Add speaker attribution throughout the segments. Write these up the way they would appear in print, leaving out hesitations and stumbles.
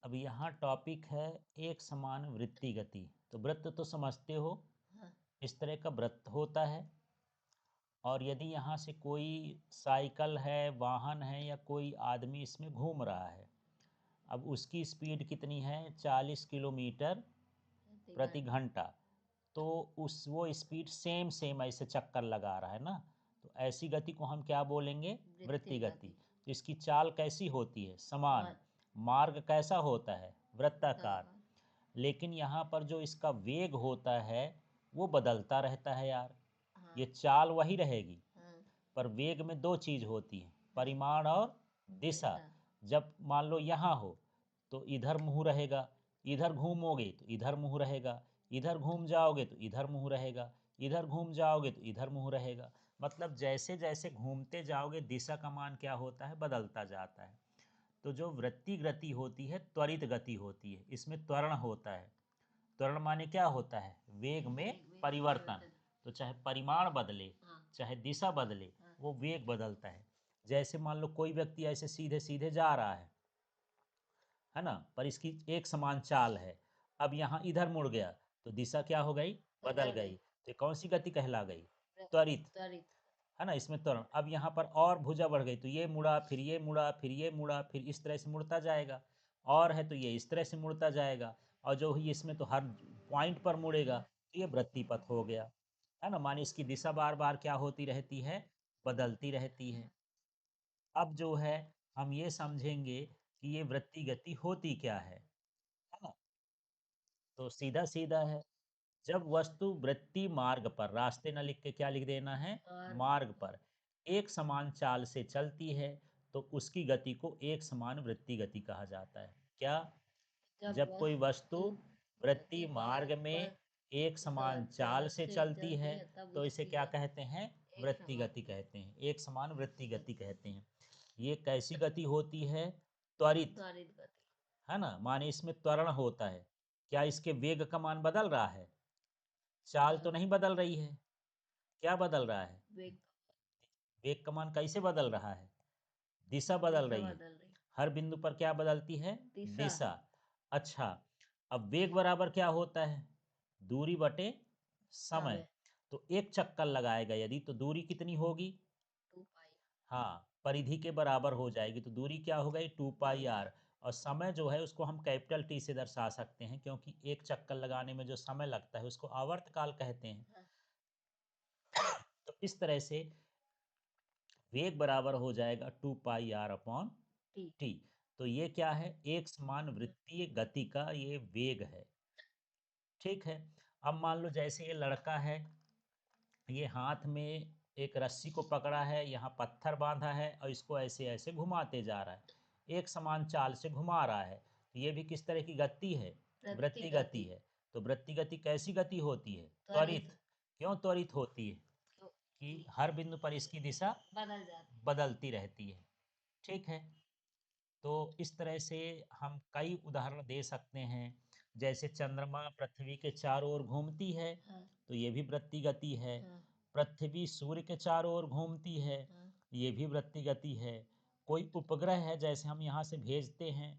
Speaker 1: अब यहाँ टॉपिक है एक समान वृत्ति गति। तो वृत्त तो समझते हो,
Speaker 2: हाँ,
Speaker 1: इस तरह का वृत्त होता है। और यदि यहाँ से कोई साइकिल है, वाहन है या कोई आदमी इसमें घूम रहा है, अब उसकी स्पीड कितनी है? 40 किलोमीटर प्रति घंटा। तो उस वो स्पीड सेम सेम ऐसे चक्कर लगा रहा है ना, तो ऐसी गति को हम क्या बोलेंगे? वृत्ति गति। तो इसकी चाल कैसी होती है? समान। मार्ग कैसा होता है? वृत्ताकार। लेकिन यहाँ पर जो इसका वेग होता है वो बदलता रहता है यार। ये चाल वही रहेगी, पर वेग में दो चीज होती है, परिमाण और दिशा। जब मान लो यहाँ हो तो इधर मुंह रहेगा, इधर घूमोगे तो इधर मुंह रहेगा, इधर घूम जाओगे तो इधर मुंह रहेगा, इधर घूम जाओगे तो इधर मुंह रहेगा। मतलब जैसे जैसे घूमते जाओगे दिशा का मान क्या होता है? बदलता जाता है। तो जो वृत्ति गति होती है त्वरित गति होती है, इसमें त्वरण होता है। त्वरण माने क्या होता है? वेग में परिवर्तन। तो चाहे परिमाण बदले, चाहे दिशा बदले, वो वेग बदलता है। जैसे मान लो कोई व्यक्ति ऐसे सीधे सीधे जा रहा है ना, पर इसकी एक समान चाल है। अब यहाँ इधर मुड़ गया तो दिशा क्या हो गई? बदल गई। तो ये कौन सी गति कहला गई? त्वरित। है ना, इसमें त्वरण। अब यहाँ पर और भुजा बढ़ गई तो ये मुड़ा, फिर ये मुड़ा, फिर ये मुड़ा, फिर इस तरह से मुड़ता जाएगा। और है तो ये इस तरह से मुड़ता जाएगा। और जो ही इसमें तो हर पॉइंट पर मुड़ेगा, तो ये वृत्ति पथ हो गया। है ना, माने इसकी दिशा बार बार क्या होती रहती है? बदलती रहती है। अब जो है हम ये समझेंगे कि ये वृत्ति गति होती क्या है ना। तो सीधा सीधा है, जब वस्तु वृत्ति मार्ग पर, रास्ते न लिख के क्या लिख देना है? मार्ग पर एक समान चाल से चलती है तो उसकी गति को एक समान वृत्ति गति कहा जाता है। क्या? जब कोई वस्तु वृत्ति मार्ग में एक समान चाल से चलती है तो इसे क्या कहते हैं? वृत्ति गति कहते हैं, एक समान वृत्ति गति कहते हैं। ये कैसी गति होती है? त्वरित। है ना, माने इसमें त्वरण होता है। क्या इसके वेग का मान बदल रहा है? चाल तो नहीं बदल रही है। क्या बदल रहा है? वेग का मान कैसे बदल रहा है? दिशा बदल रही है। हर बिंदु पर क्या बदलती है? दिशा। अच्छा, अब वेग बराबर क्या होता है? दूरी बटे समय। तो एक चक्कर लगाएगा यदि, तो दूरी कितनी होगी? हाँ, परिधि के बराबर हो जाएगी। तो दूरी क्या हो गई? 2 पाई आर। और समय जो है उसको हम कैपिटल टी से दर्शा सकते हैं, क्योंकि एक चक्कर लगाने में जो समय लगता है उसको आवर्तकाल कहते हैं। तो इस तरह से वेग बराबर हो जाएगा 2 पाई आर अपॉन टी। तो ये क्या है? एक समान वृत्तीय गति का ये वेग है। ठीक है। अब मान लो जैसे ये लड़का है, ये हाथ में एक रस्सी को पकड़ा है, यहाँ पत्थर बांधा है और इसको ऐसे ऐसे घुमाते जा रहा है, एक समान चाल से घुमा रहा है। तो ये भी किस तरह की गति है? वृत्ति गति है। तो वृत्ति गति कैसी गति होती है? त्वरित। क्यों त्वरित होती है? कि हर बिंदु पर इसकी दिशा बदलती रहती है। ठीक है। तो इस तरह से हम कई उदाहरण दे सकते हैं। जैसे चंद्रमा पृथ्वी के चारों ओर घूमती है, तो ये भी वृत्ति गति है। पृथ्वी सूर्य के चारों ओर घूमती है, ये भी वृत्ति गति है। कोई उपग्रह है जैसे हम यहाँ से भेजते हैं,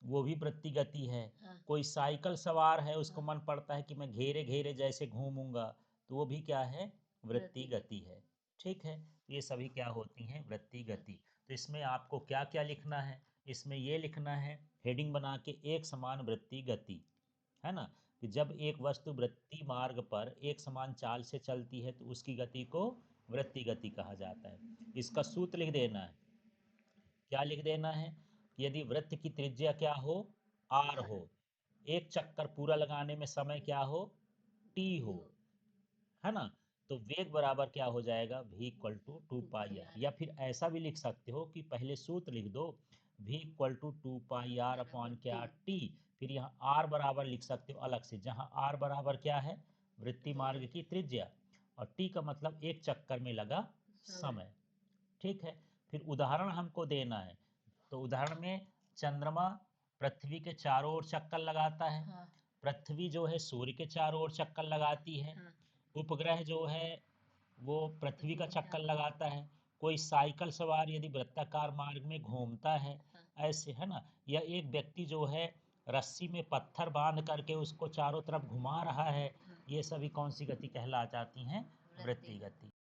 Speaker 1: वो भी वृत्ति गति है। कोई साइकिल सवार है, उसको मन पड़ता है कि मैं घेरे घेरे जैसे घूमूंगा, तो वो भी क्या है? वृत्ति गति है। ठीक है। ये सभी क्या होती हैं? वृत्ति गति। तो इसमें आपको क्या क्या लिखना है? इसमें ये लिखना है हेडिंग बना के, एक समान वृत्ति गति। है ना, कि जब एक वस्तु वृत्ति मार्ग पर एक समान चाल से चलती है तो उसकी गति को वृत्ति गति कहा जाता है। इसका सूत्र लिख देना है। क्या लिख देना है? यदि वृत्त की त्रिज्या क्या हो? आर हो, एक चक्कर पूरा लगाने में समय क्या हो? टी हो। है ना, तो वेग बराबर क्या हो जाएगा? v equal to 2 pi R. या फिर ऐसा भी लिख सकते हो कि पहले सूत्र लिख दो, v equal to 2 pi R upon क्या? टी। फिर यहाँ आर बराबर लिख सकते हो अलग से, जहाँ आर बराबर क्या है? वृत्ति मार्ग की त्रिज्या, और टी का मतलब एक चक्कर में लगा समय। ठीक है। फिर उदाहरण हमको देना है। तो उदाहरण में चंद्रमा पृथ्वी के चारों ओर चक्कर लगाता है, पृथ्वी जो है सूर्य के चारों ओर चक्कर लगाती है, उपग्रह जो है वो पृथ्वी का चक्कर लगाता है, कोई साइकिल सवार यदि वृत्ताकार मार्ग में घूमता है,
Speaker 2: हाँ।
Speaker 1: ऐसे है ना, या एक व्यक्ति जो है रस्सी में पत्थर बांध करके उसको चारों तरफ घुमा रहा है,
Speaker 2: हाँ।
Speaker 1: ये सभी कौन सी गति कहला जाती हैं?
Speaker 2: वृत्ति।
Speaker 1: वृत्ति गति।